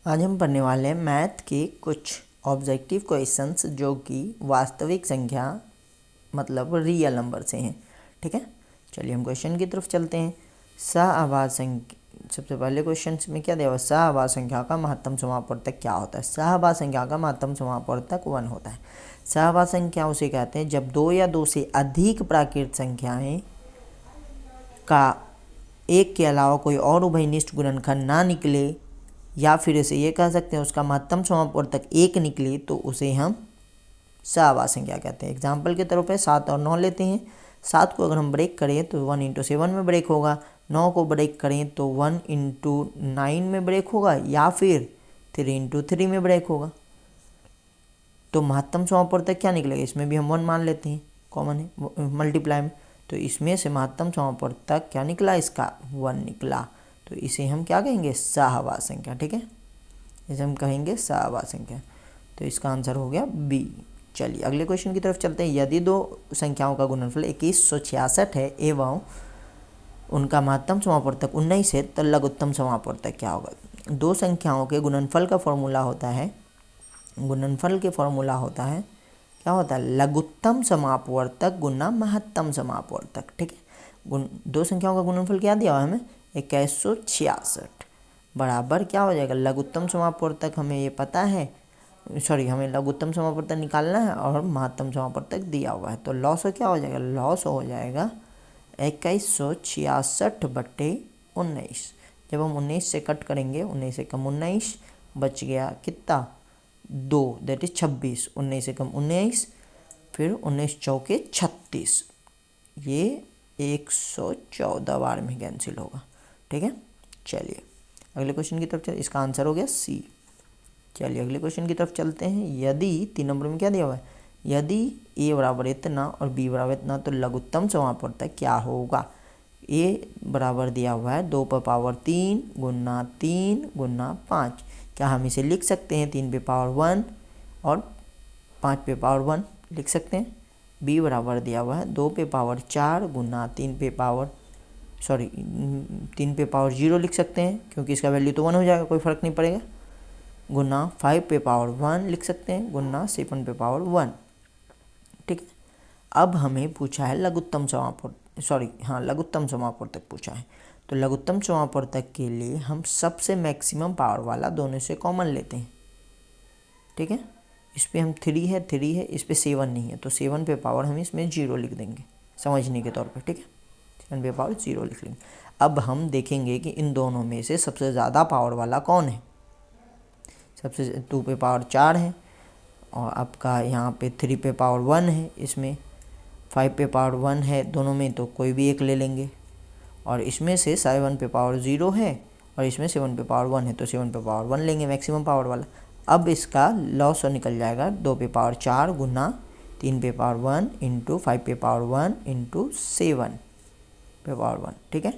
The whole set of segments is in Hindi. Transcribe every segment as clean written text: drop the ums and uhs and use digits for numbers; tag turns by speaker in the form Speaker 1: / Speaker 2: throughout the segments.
Speaker 1: आज हम पढ़ने वाले हैं मैथ के कुछ ऑब्जेक्टिव क्वेश्चंस जो कि वास्तविक संख्या मतलब रियल नंबर से हैं। ठीक है, चलिए हम क्वेश्चन की तरफ चलते हैं। सहआवाज संख्या, सबसे पहले क्वेश्चन में क्या दिया हुआ, सहआवाज संख्या का महत्तम समापवर्तक क्या होता है। सहआवाज संख्या का महत्तम समापवर्तक 1 होता है। सहआवाज संख्या उसे कहते हैं जब 2 या 2 से अधिक प्राकृत संख्याएं का एक के अलावा कोई और उभयनिष्ठ गुणनखंड ना निकले, या फिर इसे ये कह सकते हैं उसका महत्तम समापवर्तक 1 निकले, तो उसे हम सहआवाज संख्या कहते हैं। एग्जाम्पल के तौर पे 7 और 9 लेते हैं। 7 को अगर हम ब्रेक करें तो 1 × 7 में ब्रेक होगा। 9 को ब्रेक करें तो 1 × 9 में ब्रेक होगा, या फिर 3 × 3 में ब्रेक होगा। तो महत्तम समापवर्तक क्या निकलेगा, इसमें भी हम 1 मान लेते हैं, कॉमन है मल्टीप्लाई में। तो इसमें से महत्तम समापवर्तक क्या निकला, इसका 1 निकला। तो इसे हम क्या कहेंगे, सहआवाज संख्या। ठीक है, इसे हम कहेंगे सहआवाज संख्या। तो इसका आंसर हो गया बी। चलिए अगले क्वेश्चन की तरफ चलते हैं। यदि 2 संख्याओं का गुणनफल 2166 है एवं उनका महत्तम समापवर्तक 19 है, तो लघुत्तम समापवर्तक क्या होगा। 2 संख्याओं के गुणनफल का फॉर्मूला होता है, गुणनफल के फॉर्मूला होता है, क्या होता है, लघुत्तम समापवर्तक गुना महत्तम समापवर्तक। ठीक है, 2 संख्याओं का गुणनफल क्या दिया हुआ है हमें, 2166 बराबर क्या हो जाएगा, लघुत्तम समापवर्तक हमें ये पता है, हमें लघुत्तम समापवर्तक निकालना है और महत्तम समापवर्तक दिया हुआ है। तो लॉस क्या हो जाएगा, लॉस हो जाएगा 2166/19। जब हम 19 से कट करेंगे, 19 से कम 19 बच गया कितना, 2, दैट इज 26। 19 से कम 19, फिर 19 चौके 36, ये 114 बार में कैंसिल होगा। ठीक है, चलिए अगले क्वेश्चन की तरफ चलिए, इसका आंसर हो गया सी। चलिए अगले क्वेश्चन की तरफ चलते हैं। यदि 3 नंबर में क्या दिया हुआ है, यदि ए बराबर इतना और बी बराबर इतना, तो लघुत्तम समापवर्तक क्या होगा। ए बराबर दिया हुआ है 2 पर पावर 3 गुना 3 गुना 5। क्या हम इसे लिख सकते हैं 3 पे पावर 1 और 5 पे पावर 1 लिख सकते हैं। बी बराबर दिया हुआ है 2 पे पावर 4 गुना 3 पे पावर 0 लिख सकते हैं, क्योंकि इसका वैल्यू तो 1 हो जाएगा, कोई फ़र्क नहीं पड़ेगा, गुना 5 पे पावर 1 लिख सकते हैं, गुना 7 पे पावर 1। ठीक है, अब हमें पूछा है लघुत्तम लघुत्तम समापवर्तक पूछा है। तो लघुत्तम समापवर्तक के लिए हम सबसे मैक्सिमम पावर वाला दोनों से कॉमन लेते हैं। ठीक है, इस पर हम 3 है, इस पर 7 नहीं है, तो 7 पे पावर हम इसमें 0 लिख देंगे समझने के तौर पे। ठीक है, 7 पे पावर 0 लिख लेंगे। अब हम देखेंगे कि इन दोनों में से सबसे ज़्यादा पावर वाला कौन है। सबसे 2 पे पावर 4 है, और आपका यहाँ पे 3 पे पावर 1 है, इसमें 5 पे पावर 1 है, दोनों में तो कोई भी एक ले लेंगे। और इसमें से 7 पे पावर 0 है और इसमें 7 पे पावर 1 है, तो 7 पे पावर 1 लेंगे मैक्सिमम पावर वाला। अब इसका लॉस निकल जाएगा 2 पे पावर 4 गुना 3 पे पावर 1 इंटू 5 पे पावर 1 इंटू 7 पे पावर 1। ठीक है,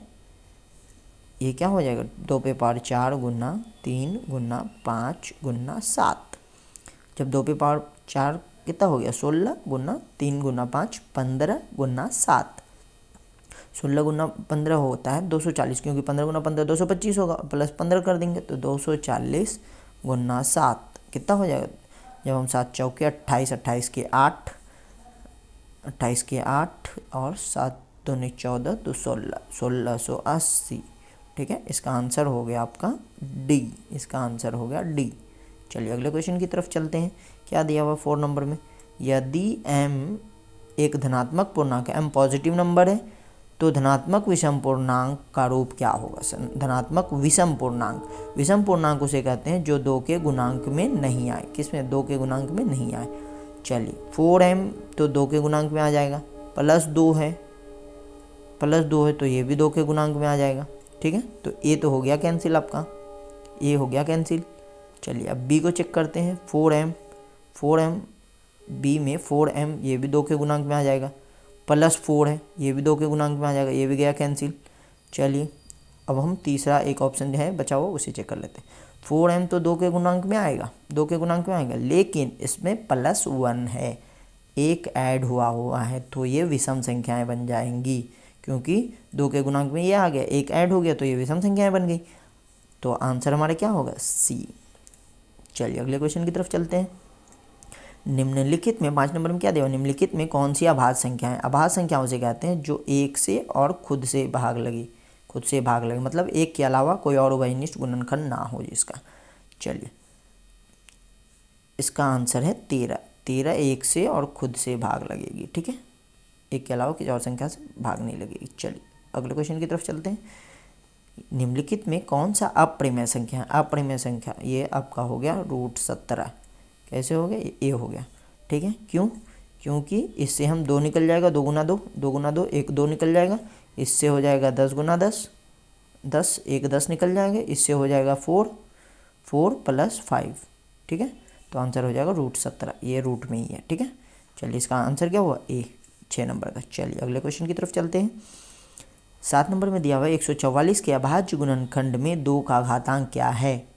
Speaker 1: ये क्या हो जाएगा 2 पे पावर 4 गुना 3 गुना 5 गुना 7। जब 2 पे पावर 4 कितना हो गया, 16 गुना 3 गुना 5 15 गुना 7। 16 गुना 15 होता है 240, क्योंकि 15 गुना 15 225 होगा, प्लस 15 कर देंगे तो 240 गुना 7 कितना हो जाएगा। जब हम 7 चौके 28, 28 के 8, 28 के 8 और 7 दूनी 14 तो 16, 1680। ठीक है, इसका आंसर हो गया आपका डी, इसका आंसर हो गया डी। चलिए अगले क्वेश्चन की तरफ चलते हैं। क्या दिया हुआ 4 नंबर में, यदि m एक धनात्मक पूर्णांक है, m पॉजिटिव नंबर है, तो धनात्मक विषम पूर्णांक का रूप क्या होगा। धनात्मक विषम पूर्णांक, विषम पूर्णांक उसे कहते हैं जो 2 के गुणांक में नहीं आए। किसमें, 2 के गुणांक में नहीं आए। चलिए 4m तो 2 के गुणांक में आ जाएगा, +2 है, +2 है तो ये भी 2 के गुणांक में आ जाएगा। ठीक है, तो ए तो हो गया कैंसिल, आपका ए हो गया कैंसिल। चलिए अब बी को चेक करते हैं। 4m बी में 4m ये भी 2 के गुणांक में आ जाएगा, +4 है ये भी 2 के गुणांक में आ जाएगा, ये भी गया कैंसिल। चलिए अब हम तीसरा एक ऑप्शन है बचा हुआ उसे चेक कर लेते हैं। 4m तो 2 के गुणांक में आएगा, 2 के गुणांक में आएगा, लेकिन इसमें +1 है, एक ऐड हुआ है, तो ये विषम संख्याएं बन जाएंगी, क्योंकि 2 के गुणांक में ये आ गया, एक ऐड हो गया तो ये विषम संख्याएं बन गई। तो आंसर हमारा क्या होगा, सी। चलिए अगले क्वेश्चन की तरफ चलते हैं। निम्नलिखित में 5 नंबर में क्या दिया? निम्नलिखित में कौन सी अभाज्य संख्या है? अभाज्य संख्याओं से कहते हैं जो एक से और खुद से भाग लगे, मतलब एक के अलावा कोई और उभयनिष्ठ गुणनखंड ना हो जिसका। चलिए इसका आंसर है 13 एक से और खुद से भाग लगेगी, ठीक है, एक के अलावा किसी और संख्या से भाग नहीं लगेगी। चलिए अगले क्वेश्चन की तरफ चलते हैं। निम्नलिखित में कौन सा अपरिमेय संख्या है? अपरिमेय संख्या ये आपका हो गया √17। कैसे हो गया? ये हो गया, ठीक है। क्यों? क्योंकि इससे हम 2 निकल जाएगा, 2 गुना 2, 2 गुना 2 1 2 निकल जाएगा, इससे हो जाएगा 10 गुना 10, 10 1 10 निकल जाएंगे, इससे हो जाएगा 4 4 + 5, ठीक है। तो आंसर हो जाएगा √17, ये रूट में ही है, ठीक है। चलिए इसका आंसर क्या हुआ? ए, 6 नंबर का। चलिए अगले क्वेश्चन की तरफ चलते हैं। 7 नंबर में दिया हुआ 144 के अभाज्य गुणनखंड में 2 का घातांक क्या है?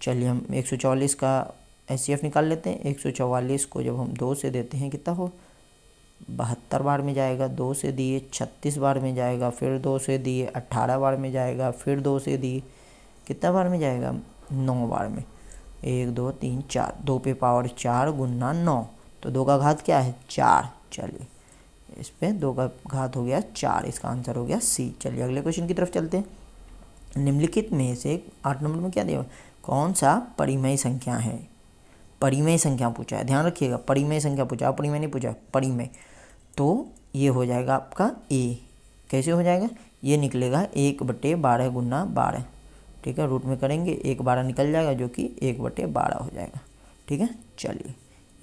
Speaker 1: चलिए हम 144 का HCF निकाल लेते हैं। 144 को जब हम 2 से देते हैं कितना हो? 72 बार में जाएगा, 2 से दिए 36 बार में जाएगा, फिर 2 से दिए 18 बार में जाएगा, फिर 2 से दिए कितना बार में जाएगा? 9 बार में। 1 2 3 4, 2 पे पावर 4 गुना 9, तो 2 का घात क्या है? 4। चलिए इस पे 2 का घात हो गया 4, इसका आंसर हो गया C। चलिए अगले क्वेश्चन की तरफ चलते हैं। निम्नलिखित में से 8 नंबर में क्या दिया? कौन सा परिमेय संख्या है? परिमेय संख्या पूछा है, ध्यान रखिएगा, परिमेय संख्या पूछा, अपरिमेय नहीं पूछा, परिमेय। तो ये हो जाएगा आपका A। कैसे हो जाएगा? ये निकलेगा 1/12 गुना 12, ठीक है, रूट में करेंगे 1 12 निकल जाएगा जो कि 1/12 हो जाएगा, ठीक है। चलिए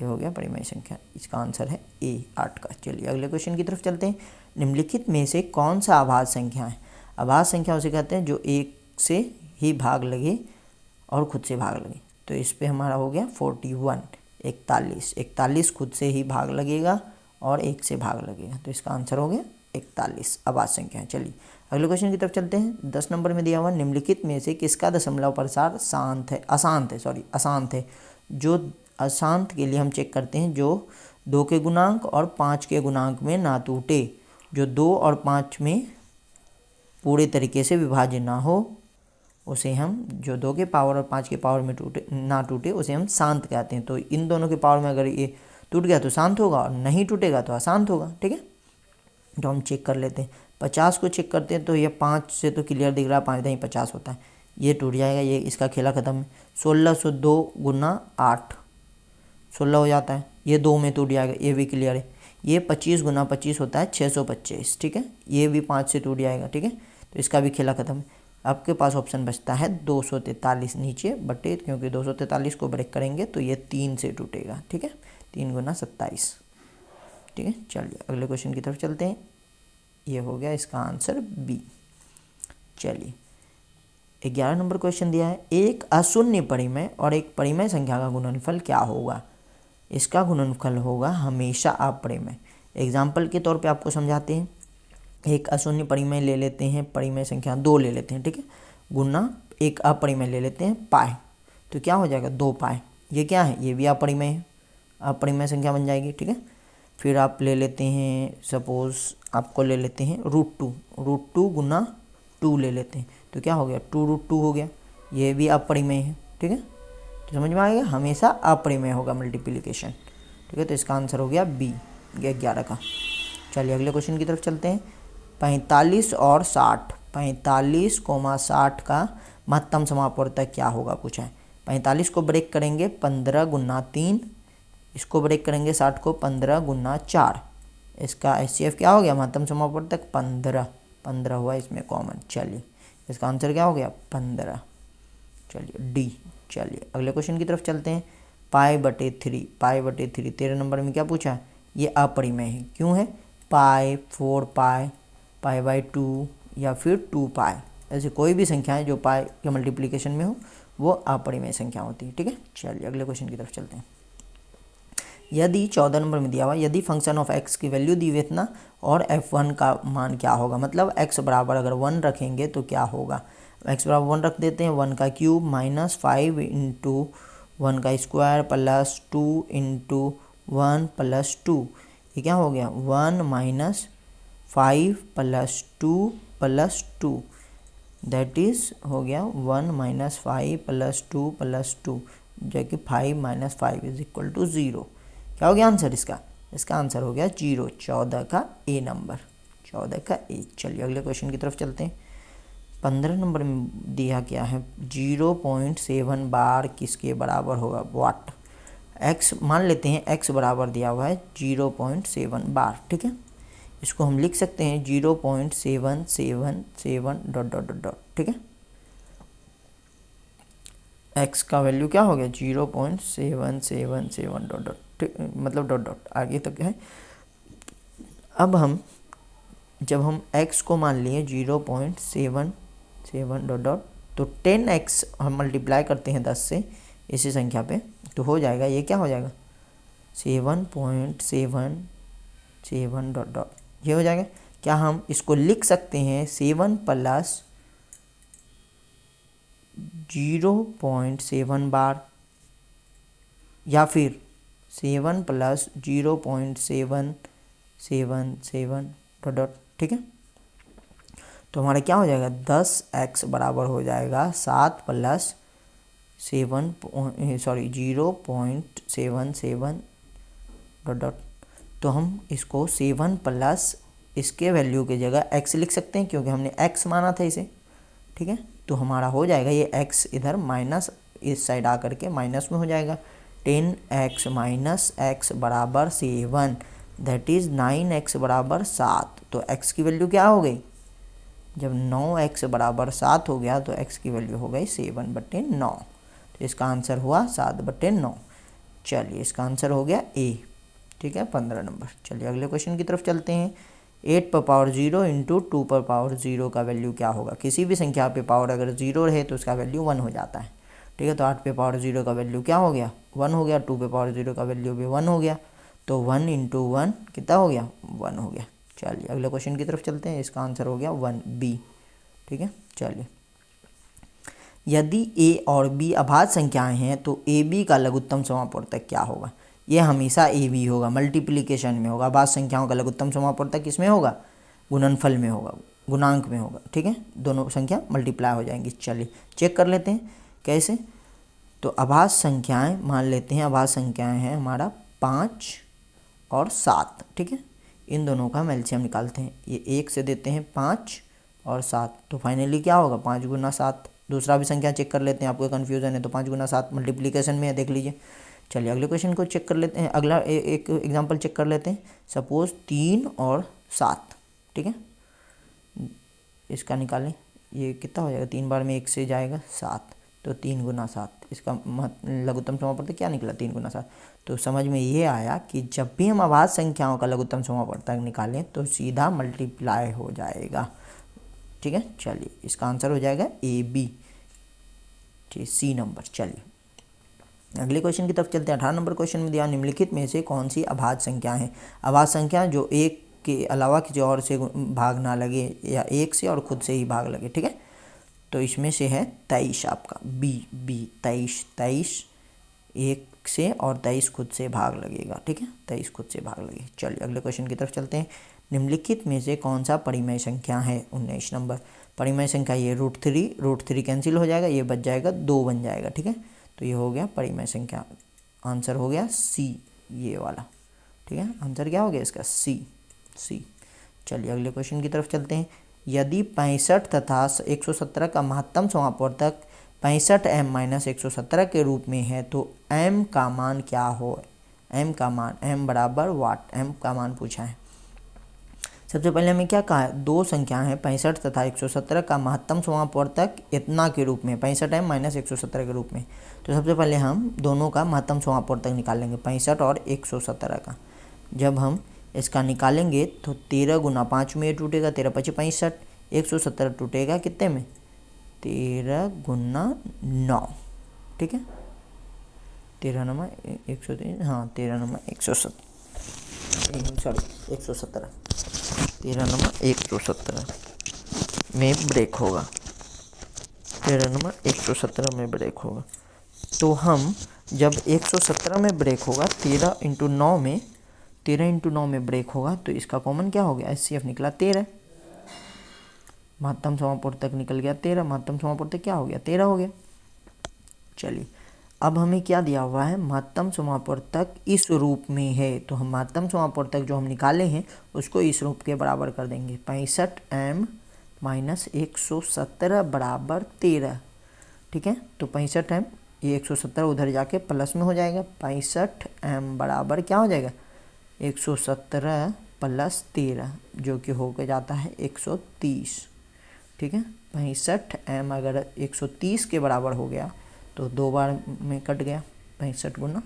Speaker 1: ये हो गया परिमेय संख्या, इसका आंसर है A 8 का। चलिए अगले क्वेश्चन की तरफ चलते हैं। निम्नलिखित में से कौन सा अभाज्य संख्या है? अभाज्य संख्या उसे कहते हैं जो एक से ही भाग लगे और खुद से भाग लगे। तो इस पे हमारा हो गया 41, 41 खुद से ही भाग लगेगा और एक से भाग लगेगा, तो इसका आंसर हो गया 41 अभाज्य संख्या है। चलिए अगले क्वेश्चन की तरफ चलते हैं। 10 नंबर में दिया हुआ निम्नलिखित में से किसका दशमलव प्रसार अशांत है? जो अशांत के लिए हम चेक करते हैं जो 2 के गुणांक और 5 के गुणांक में ना टूटे, जो 2 और 5 में पूरे तरीके से विभाज्य ना हो, उसे हम, जो 2 के पावर और 5 के पावर में ना टूटे, उसे हम शांत कहते हैं। तो इन दोनों के पावर में अगर ये टूट गया तो शांत होगा और नहीं टूटेगा तो अशांत होगा, ठीक है। तो हम चेक कर लेते हैं। 50 को चेक करते हैं तो ये 5 से तो क्लियर दिख रहा है, 5 × 50 होता है, ये टूट जाएगा, ये इसका खेला ख़त्म है। 1602 गुना 8 16 हो जाता है, ये 2 में टूट जाएगा, ये भी क्लियर है। ये 25 गुना 25 होता है 625, ठीक है, ये भी 5 से टूट जाएगा, ठीक है, तो इसका भी खेला ख़त्म है। आपके पास ऑप्शन बचता है 243 नीचे बटे, क्योंकि 243 को ब्रेक करेंगे तो ये 3 से टूटेगा, ठीक है, 3 गुना 27, ठीक है। चलिए अगले क्वेश्चन की तरफ चलते हैं। ये हो गया इसका आंसर B। चलिए 11 नंबर क्वेश्चन दिया है, एक अशून्य परिमेय और एक परिमेय संख्या का गुणनफल क्या होगा? इसका गुणनफल होगा हमेशा अपरिमेय। एग्जाम्पल के तौर पे आपको समझाते हैं। एक अशून्य परिमेय ले लेते हैं, परिमेय संख्या 2 ले लेते हैं, ठीक है, गुना एक अपरिमेय ले लेते हैं पाई, तो क्या हो जाएगा 2 पाई। ये क्या है? ये भी अपरिमेय है, अपरिमेय संख्या बन जाएगी, ठीक है। फिर आप ले लेते हैं, सपोज आपको ले लेते हैं √2 गुना 2 ले लेते हैं, तो क्या हो गया 2√2 हो गया, ये भी अपरिमेय है, ठीक है। तो समझ में आएगा, हमेशा अपरिमेय होगा मल्टीप्लिकेशन, ठीक है। तो इसका आंसर हो गया B 11 का। चलिए अगले क्वेश्चन की तरफ चलते हैं। 45 और 60, 45, 60 का महत्तम समापवर्तक क्या होगा पूछा है। 45 को ब्रेक करेंगे 15 गुना 3, इसको ब्रेक करेंगे 60 को 15 गुना 4, इसका HCF क्या हो गया? महत्तम समापवर्तक 15 हुआ इसमें कॉमन। चलिए इसका आंसर क्या हो गया? 15। चलिए D। चलिए अगले क्वेश्चन की तरफ चलते हैं। π/3, 13 नंबर में क्या पूछा है? ये अपरिमेय है, क्यों है? पाई, 4 पाई, π/2 या फिर 2 पाई, ऐसे कोई भी संख्या है जो पाई के मल्टीप्लिकेशन में हो वो अपरिमेय संख्या होती है, ठीक है। चलिए अगले क्वेश्चन की तरफ चलते हैं। यदि 14 नंबर में दिया हुआ, यदि फंक्शन ऑफ x की वैल्यू दी हुई इतना और f1 का मान क्या होगा, मतलब x बराबर अगर 1 रखेंगे तो क्या होगा। x बराबर 1 रख देते हैं, 1 का क्यूब माइनस 5 × 1 का स्क्वायर प्लस 2 × 1 + 2, ये क्या हो गया 1 - 5 + 2 + 2, दैट इज़ हो गया 1 - 5 + 2 + 2, जो कि 5 माइनस 5 इज इक्वल टू 0। क्या हो गया आंसर इसका? इसका आंसर हो गया 0, 14 का ए नंबर, 14 का ए। चलिए अगले क्वेश्चन की तरफ चलते हैं। 15 नंबर में दिया क्या है, 0.7 बार किसके बराबर होगा, वाट। एक्स मान लेते हैं, एक्स बराबर दिया हुआ है 0.7 बार, ठीक है। इसको हम लिख सकते हैं 0.777 डॉट डॉट डॉट डॉट, ठीक है। एक्स का वैल्यू क्या हो गया, 0.777 डॉट डॉट, मतलब डॉट डॉट आगे तक है। अब हम जब हम x को मान लिए 0.77 डॉट डॉट, तो 10x हम मल्टीप्लाई करते हैं 10 से इसी संख्या पे, तो हो जाएगा, ये क्या हो जाएगा 7.77 डॉट डॉट, ये हो जाएगा। क्या हम इसको लिख सकते हैं 7 प्लस 0.7 बार, या फिर 7 प्लस 0.777 डॉट डॉट, ठीक है। तो हमारा क्या हो जाएगा, 10x बराबर हो जाएगा 7 प्लस 0.77 डॉट डॉट। तो हम इसको 7 प्लस इसके वैल्यू की जगह x लिख सकते हैं, क्योंकि हमने x माना था इसे, ठीक है। तो हमारा हो जाएगा ये x इधर माइनस इस साइड आकर के माइनस में हो जाएगा। 10x माइनस x बराबर 7, दैट इज़ 9x बराबर 7। तो x की वैल्यू क्या हो गई, जब 9x बराबर 7 हो गया तो x की वैल्यू हो गई 7/9। तो इसका आंसर हुआ 7/9। चलिए इसका आंसर हो गया A, ठीक है, 15 नंबर। चलिए अगले क्वेश्चन की तरफ चलते हैं। 8 पर पावर 0 इंटू 2 पर पावर 0 का वैल्यू क्या होगा। किसी भी संख्या पे पावर अगर 0 रहे तो उसका वैल्यू 1 हो जाता है, ठीक है। तो 8 पे पावर 0 का वैल्यू क्या हो गया, 1 हो गया। 2 पे पावर 0 का वैल्यू भी 1 हो गया, तो 1 इंटू 1 कितना हो गया, 1 हो गया। चलिए अगले क्वेश्चन की तरफ चलते हैं। इसका आंसर हो गया 1B, ठीक है। चलिए, यदि A और B अभाज्य संख्याएं हैं तो AB का लघुत्तम समापवर्तक क्या होगा। ये हमेशा AB होगा, मल्टीप्लिकेशन में होगा। अभाज्य संख्याओं का लघुत्तम समापवर्तक किसमें होगा, गुणनफल में होगा, गुणांक में होगा, ठीक है। दोनों संख्या मल्टीप्लाई हो जाएंगी। चलिए चेक कर लेते हैं कैसे। तो अभाज्य संख्याएं मान लेते हैं, अभाज्य संख्याएं हैं हमारा 5 और 7, ठीक है। इन दोनों का हम एलसीएम निकालते हैं। ये 1 से देते हैं 5 और 7, तो फाइनली क्या होगा 5 गुना 7। दूसरा भी संख्या चेक कर लेते हैं, आपको कन्फ्यूजन है तो 5 गुना 7 मल्टीप्लिकेशन में है, देख लीजिए। चलिए अगले क्वेश्चन को चेक कर लेते हैं। अगला एक एग्जांपल चेक कर लेते हैं। सपोज 3 और 7, ठीक है। इसका निकालें, ये कितना हो जाएगा, 3 बार में 1 से जाएगा 7, तो 3 गुना 7। इसका लघुत्तम समापवर्तक क्या निकला, 3 गुना 7। तो समझ में ये आया कि जब भी हम अभाज्य संख्याओं का लघुत्तम समापवर्तक निकालें तो सीधा मल्टीप्लाई हो जाएगा, ठीक है। चलिए इसका आंसर हो जाएगा AB, ठीक, C नंबर। चलिए अगले क्वेश्चन की तरफ चलते हैं। 18 नंबर क्वेश्चन में दिया, निम्नलिखित में से कौन सी अभाज्य संख्या है। अभाज्य संख्या जो 1 के अलावा किसी और से भाग ना लगे, या 1 से और खुद से ही भाग लगे, ठीक है। तो इसमें से है 23 आपका B 23 1 से और 23 खुद से भाग लगेगा, ठीक है। 23 खुद से भाग लगेगा। चलिए अगले क्वेश्चन की तरफ चलते हैं। निम्नलिखित में से कौन सा परिमेय संख्या है। 19 नंबर परिमेय संख्या, ये √3 कैंसिल हो जाएगा, ये बच जाएगा 2 बन जाएगा, ठीक है। तो ये हो गया परिमेय संख्या। आंसर हो गया C, ये वाला, ठीक है। आंसर क्या हो गया इसका, C। चलिए अगले क्वेश्चन की तरफ चलते हैं। यदि 65 तथा 117 का महत्तम समापवर्तक 65m - 117 के रूप में है तो m का मान क्या हो। m का मान, m बराबर वाट, m का मान पूछा है। सबसे पहले हमें क्या कहा है, दो संख्या है 65 तथा 117 का महत्तम समापवर्तक इतना के रूप में, 65m - 117 के रूप में। तो सबसे पहले हम दोनों का महत्तम समापवर्तक निकालेंगे, 65 और 117 का। जब हम इसका निकालेंगे तो 13 गुना 5 में ये टूटेगा, 13 × 5 = 65, 117 टूटेगा कितने में, 13 गुना 9, ठीक है। 13 9 103, हाँ 13 9 117, सॉरी 117, 13 9 117 में ब्रेक होगा, 13 9 117 में ब्रेक होगा। तो हम जब 117 में ब्रेक होगा, 13 × 9 में ब्रेक होगा, तो इसका कॉमन क्या हो गया, HCF निकला 13, महत्तम समापवर्तक निकल गया 13, महत्तम समापवर्तक क्या हो गया, 13 हो गया। चलिए अब हमें क्या दिया हुआ है, महत्तम समापवर्तक इस रूप में है, तो हम महत्तम समापवर्तक जो हम निकाले हैं उसको इस रूप के बराबर कर देंगे। 65m - 117 बराबर 13। ठीक है, तो 65m, ये 117 उधर जाके प्लस में हो जाएगा। 65m बराबर क्या हो जाएगा, 117 + 13, जो कि होकर जाता है 130। ठीक है, 65m अगर 130 के बराबर हो गया तो 2 बार में कट गया 65 गुना,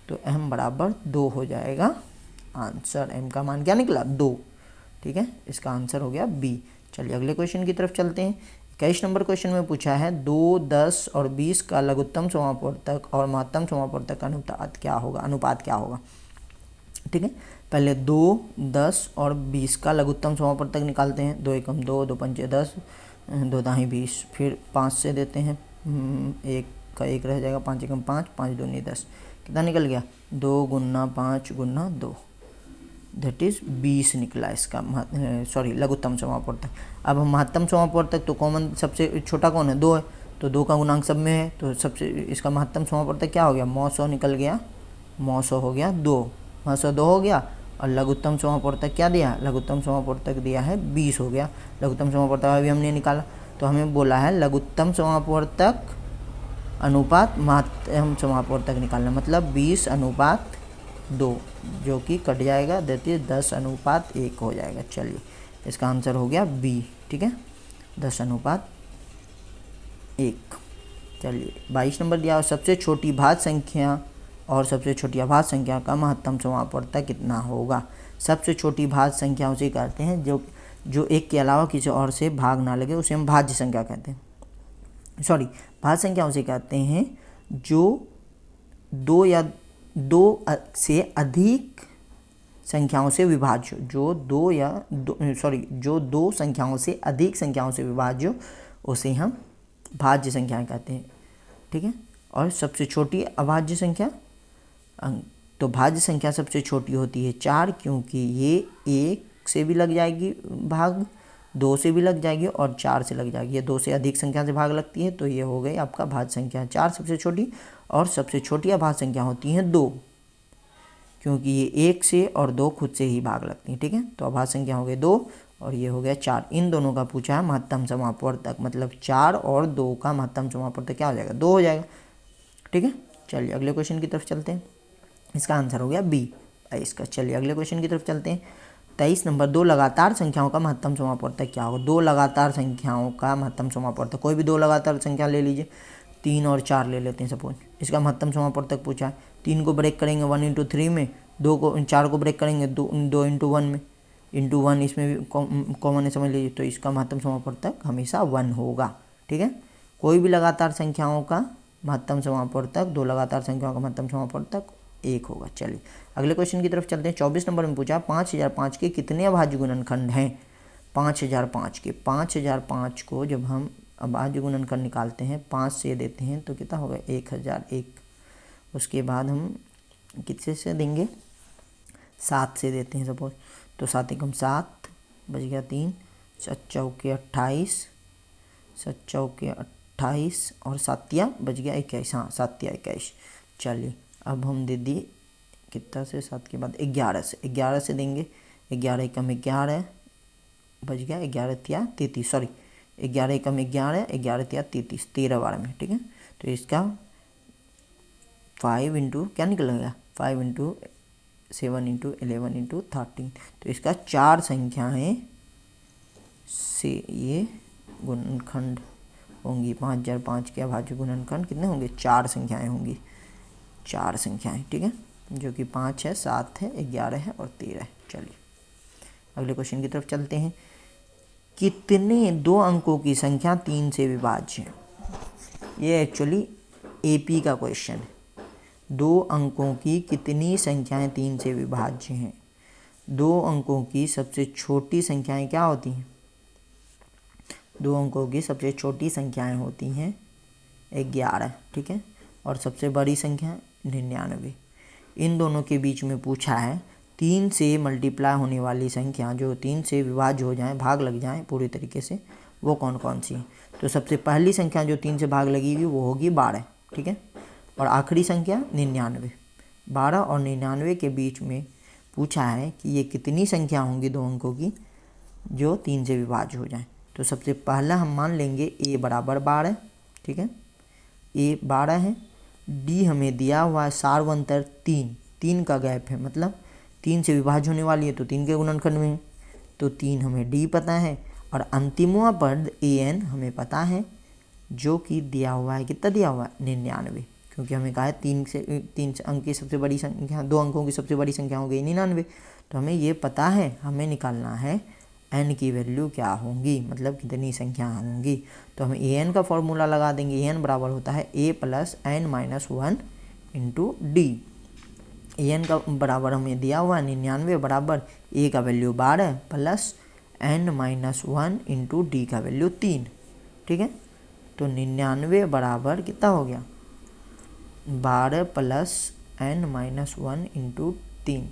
Speaker 1: तो m बराबर 2 हो जाएगा। आंसर m का मान क्या निकला, 2। ठीक है, इसका आंसर हो गया B। चलिए अगले क्वेश्चन की तरफ चलते हैं। 21 नंबर क्वेश्चन में पूछा है 2, 10 और 20 का लघुत्तम समापवर्तक और महत्तम समापवर्तक का अनुपात क्या होगा। ठीक है, पहले 2, 10 और 20 का लघुत्तम समापवर्तक निकालते हैं। 2 एकम 2, 2 पंचे 10, 2 दाहीं 20। फिर 5 से देते हैं, 1 का 1 रह जाएगा, 5 एकम 5, 5 दूनी 10, कितना निकल गया, 2 गुना 5 गुना 2, दैट इज 20 निकला इसका लघुत्तम समापवर्तक। अब हम महत्तम समापवर्तक, तो कॉमन सबसे छोटा कौन है, 2 है, तो 2 का गुणांक सब में है, तो सबसे इसका महत्तम समापवर्तक क्या हो गया, मौ निकल गया, मौ हो गया 2, 2 हो गया। और लघुत्तम समापवर्तक क्या दिया, लघुत्तम समापवर्तक दिया है 20 हो गया। लघुत्तम समापवर्तक अभी हमने निकाला, तो हमें बोला है लघुत्तम समापवर्तक अनुपात महत्तम समापवर्तक निकालना, मतलब 20:2, जो कि कट जाएगा, दैट इज 10:1 हो जाएगा। चलिए इसका आंसर हो गया B। ठीक है, 10:1। चलिए 22 नंबर दिया, सबसे छोटी भाज्य संख्या और सबसे छोटी अभाज्य संख्या का महत्तम समापवर्तक कितना होगा। सबसे छोटी भाज्य संख्या उसे कहते हैं जो एक के अलावा किसी और से भाग ना लगे, उसे हम भाज्य संख्या कहते हैं। भाज्य संख्या उसे कहते हैं जो 2 से अधिक संख्याओं से विभाज्य, जो 2 संख्याओं से अधिक संख्याओं से विभाज्य, उसे हम भाज्य संख्याएं कहते हैं। ठीक है, और सबसे छोटी अभाज्य संख्या, तो भाज्य संख्या सबसे छोटी होती है 4, क्योंकि ये 1 से भी लग जाएगी भाग, 2 से भी लग जाएगी और 4 से लग जाएगी। ये 2 से अधिक संख्या से भाग लगती है, तो ये हो गई आपका भाज्य संख्या 4 सबसे छोटी। और सबसे छोटी अभाज्य संख्या होती है 2, क्योंकि ये 1 से और 2 खुद से ही भाग लगती हैं। ठीक है, तो अभाज्य संख्या हो गई 2 और ये हो गया 4। इन दोनों का पूछा है महत्तम समापवर्तक, मतलब 4 और 2 का महत्तम समापवर्तक क्या हो जाएगा, 2 हो जाएगा। ठीक है, चलिए अगले क्वेश्चन की तरफ चलते हैं। इसका आंसर हो गया B इसका। चलिए अगले क्वेश्चन की तरफ चलते हैं। 23 नंबर, 2 लगातार संख्याओं का महत्तम समापवर्तक क्या होगा। 2 लगातार संख्याओं का महत्तम समापवर्तक, कोई भी 2 लगातार संख्या ले लीजिए, 3 और 4 ले लेते हैं सपोज। इसका महत्तम समापवर्तक पूछा है, 3 को ब्रेक करेंगे 1 × 3 में, 4 को ब्रेक करेंगे 2 × 1 में, × 1 इसमें भी कॉमन है, समझ लीजिए, तो इसका महत्तम समापवर्तक हमेशा 1 होगा। ठीक है, कोई भी लगातार संख्याओं का महत्तम समापवर्तक, 2 लगातार संख्याओं का महत्तम समापवर्तक 1 होगा। चलिए अगले क्वेश्चन की तरफ चलते हैं। 24 नंबर में पूछा 5005 के कितने अभाज्य गुणनखंड हैं। 5005 को जब हम अभाज्य गुणनखंड निकालते हैं, 5 से देते हैं तो कितना होगा, 1001। उसके बाद हम कितने से देंगे, 7 से देते हैं सपोज, तो 7 एकम 7 बच गया 3, 7 चौके 28, 7 चौके 28 और 7 बच गया 21। हाँ, 7 21। चलिए अब हम दे दिए कितना से, 7 के बाद 11 से देंगे। 11 एकम 11 बच गया, 11 तिया 33, 11 एकम 11, 11 तिया 33, 13 बार में। ठीक है, तो इसका 5 × क्या निकलेगा, 5 × 7 × 11 × 13, तो इसका 4 संख्याएं से ये गुणनखंड होंगी। 5005 के अभाज्य गुणनखंड कितने होंगे, 4 संख्याएं होंगी, 4 संख्याएं। ठीक है, जो कि 5 है, 7 है, 11 है और 13 है। चलिए अगले क्वेश्चन की तरफ चलते हैं। कितने 2 अंकों की संख्या 3 से विभाज्य है। ये एक्चुअली AP का क्वेश्चन है। 2 अंकों की कितनी संख्याएं 3 से विभाज्य हैं। 2 अंकों की सबसे छोटी संख्याएं क्या होती हैं, 2 अंकों की सबसे छोटी संख्याएं होती हैं 11। ठीक है, और सबसे बड़ी संख्या 99। इन दोनों के बीच में पूछा है 3 से मल्टीप्लाई होने वाली संख्या, जो 3 से विभाज्य हो जाए, भाग लग जाए पूरी तरीके से, वो कौन कौन सी है। तो सबसे पहली संख्या जो 3 से भाग लगेगी वो होगी 12। ठीक है, और आखिरी संख्या 99। 12 और 99 के बीच में पूछा है कि ये कितनी संख्या होंगी 2 अंकों की जो 3 से विभाज्य हो जाए। तो सबसे पहला हम मान लेंगे a बराबर 12, ठीक है, a 12 है। d हमें दिया हुआ है सार्वंतर 3 का गैप है, मतलब 3 से विभाज्य होने वाली है तो 3 के गुणनखंड में है, तो 3 हमें d पता है। और अंतिमवा पद an हमें पता है, जो कि दिया हुआ है, कितना दिया हुआ है 99, क्योंकि हमें कहा है 3 अंक की सबसे बड़ी संख्या, 2 अंकों की सबसे बड़ी संख्या हो गई 99। तो हमें ये पता है, हमें निकालना है n की वैल्यू क्या होंगी, मतलब कितनी संख्या होंगी। तो हम an का फॉर्मूला लगा देंगे। an बराबर होता है a plus n minus 1 into D. an का बराबर हमें दिया हुआ 99 बराबर a का value 12 plus n minus 1 into D का वैल्यू 3, ठीक है। तो 99 बराबर कितना हो गया 12 प्लस n माइनस 1 इंटू 3,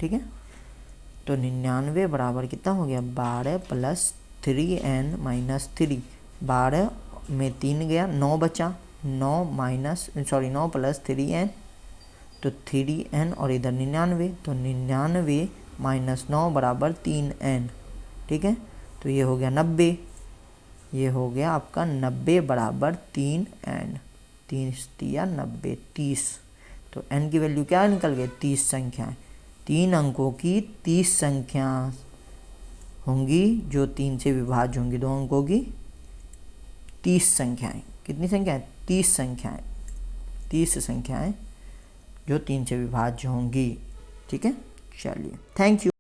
Speaker 1: ठीक है। तो 99 बराबर कितना हो गया 12 प्लस 3n माइनस 3। 12 में 3 गया, 9 बचा, 9 प्लस 3n, तो 3n और इधर 99, तो 99 माइनस 9 बराबर 3n, ठीक है। तो ये हो गया 90, ये हो गया आपका 90 बराबर 3n, 30 या 90, 30। तो n की वैल्यू क्या निकल गई 30 संख्याएं। 3 अंकों की 30 संख्या होंगी जो 3 से विभाज्य होंगी। 2 अंकों की 30 संख्याएं, कितनी संख्याएं 30 संख्याएं, 30 संख्याएं जो 3 से विभाज्य होंगी, ठीक है। चलिए, थैंक यू।